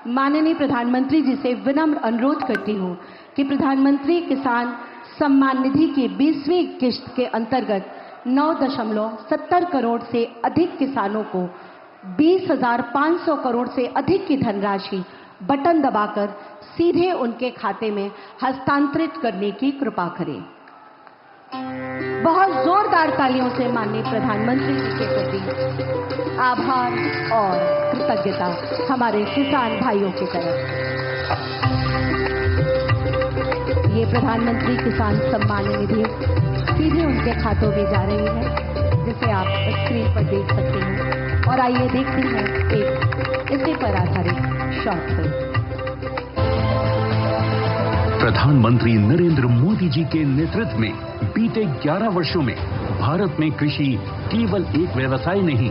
माननीय प्रधानमंत्री जी से विनम्र अनुरोध करती हूं कि प्रधानमंत्री किसान सम्मान निधि की 20वीं किश्त के अंतर्गत 9.70 करोड़ से अधिक किसानों को 20,500 करोड़ से अधिक की धनराशि बटन दबाकर सीधे उनके खाते में हस्तांतरित करने की कृपा करें। बहुत जोरदार तालियों से माननीय प्रधानमंत्री जी के प्रति आभार और कृतज्ञता हमारे किसान भाइयों की तरफ। ये प्रधानमंत्री किसान सम्मान निधि सीधे उनके खातों में जा रही है, जिसे आप स्क्रीन पर देख सकते हैं। और आइए देखते हैं एक इसी पर आधारित शॉर्ट फिल्म। प्रधानमंत्री नरेंद्र मोदी जी के नेतृत्व में बीते 11 वर्षों में भारत में कृषि केवल एक व्यवसाय नहीं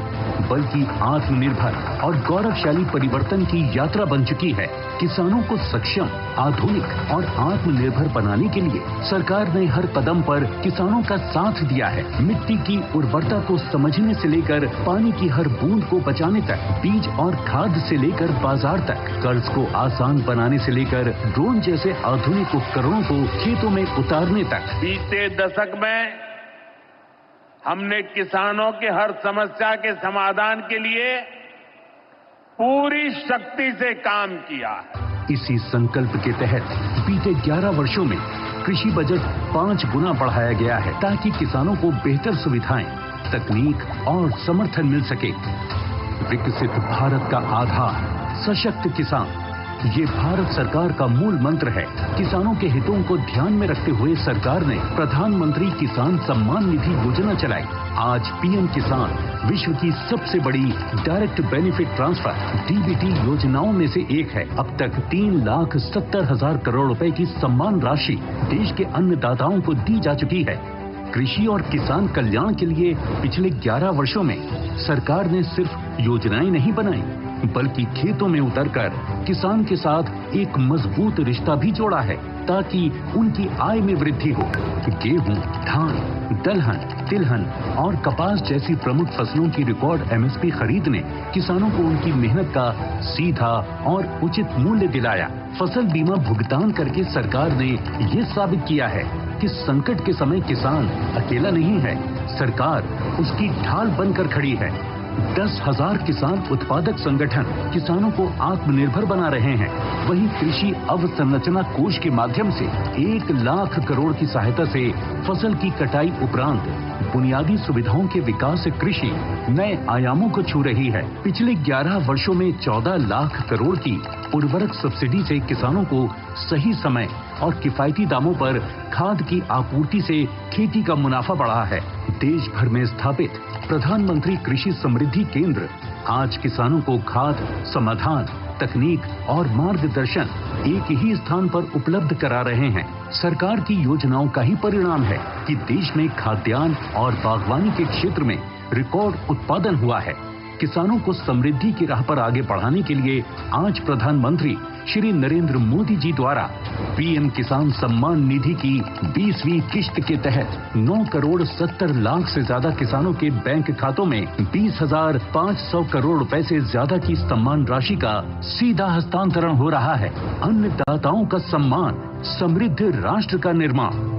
बल्कि आत्मनिर्भर और गौरवशाली परिवर्तन की यात्रा बन चुकी है। किसानों को सक्षम, आधुनिक और आत्मनिर्भर बनाने के लिए सरकार ने हर कदम पर किसानों का साथ दिया है। मिट्टी की उर्वरता को समझने से लेकर पानी की हर बूंद को बचाने तक, बीज और खाद से लेकर बाजार तक, कर्ज को आसान बनाने से लेकर ड्रोन जैसे आधुनिक उपकरणों को खेतों में उतारने तक। बीते दशक में हमने किसानों की हर समस्या के समाधान के लिए पूरी शक्ति से काम किया है। इसी संकल्प के तहत बीते 11 वर्षों में कृषि बजट 5 गुना बढ़ाया गया है ताकि किसानों को बेहतर सुविधाएं, तकनीक और समर्थन मिल सके। विकसित भारत का आधार सशक्त किसान, ये भारत सरकार का मूल मंत्र है। किसानों के हितों को ध्यान में रखते हुए सरकार ने प्रधानमंत्री किसान सम्मान निधि योजना चलाई। आज पीएम किसान विश्व की सबसे बड़ी डायरेक्ट बेनिफिट ट्रांसफर डीबीटी योजनाओं में से एक है। अब तक 3,70,000 करोड़ रुपए की सम्मान राशि देश के अन्नदाताओं को दी जा चुकी है। कृषि और किसान कल्याण के लिए पिछले 11 वर्षों में सरकार ने सिर्फ योजनाएं नहीं बनाई बल्कि खेतों में उतरकर किसान के साथ एक मजबूत रिश्ता भी जोड़ा है ताकि उनकी आय में वृद्धि हो। गेहूं, धान, दलहन, तिलहन और कपास जैसी प्रमुख फसलों की रिकॉर्ड एमएसपी खरीद ने किसानों को उनकी मेहनत का सीधा और उचित मूल्य दिलाया। फसल बीमा भुगतान करके सरकार ने ये साबित किया है कि संकट के समय किसान अकेला नहीं है, सरकार उसकी ढाल बनकर खड़ी है। 10,000 किसान उत्पादक संगठन किसानों को आत्मनिर्भर बना रहे हैं। वहीं कृषि अवसंरचना कोष के माध्यम से 1 लाख करोड़ की सहायता से फसल की कटाई उपरांत बुनियादी सुविधाओं के विकास से कृषि नए आयामों को छू रही है। पिछले 11 वर्षों में 14 लाख करोड़ की उर्वरक सब्सिडी से किसानों को सही समय और किफायती दामों पर खाद की आपूर्ति से खेती का मुनाफा बढ़ा है। देश भर में स्थापित प्रधानमंत्री कृषि समृद्धि केंद्र आज किसानों को खाद, समाधान, तकनीक और मार्गदर्शन एक ही स्थान पर उपलब्ध करा रहे हैं। सरकार की योजनाओं का ही परिणाम है कि देश में खाद्यान्न और बागवानी के क्षेत्र में रिकॉर्ड उत्पादन हुआ है। किसानों को समृद्धि की राह पर आगे बढ़ाने के लिए आज प्रधानमंत्री श्री नरेंद्र मोदी जी द्वारा पीएम किसान सम्मान निधि की 20वीं किश्त के तहत 9 करोड़ 70 लाख से ज्यादा किसानों के बैंक खातों में 20,500 करोड़ रुपए से ज्यादा की सम्मान राशि का सीधा हस्तांतरण हो रहा है। अन्नदाताओं का सम्मान, समृद्ध राष्ट्र का निर्माण।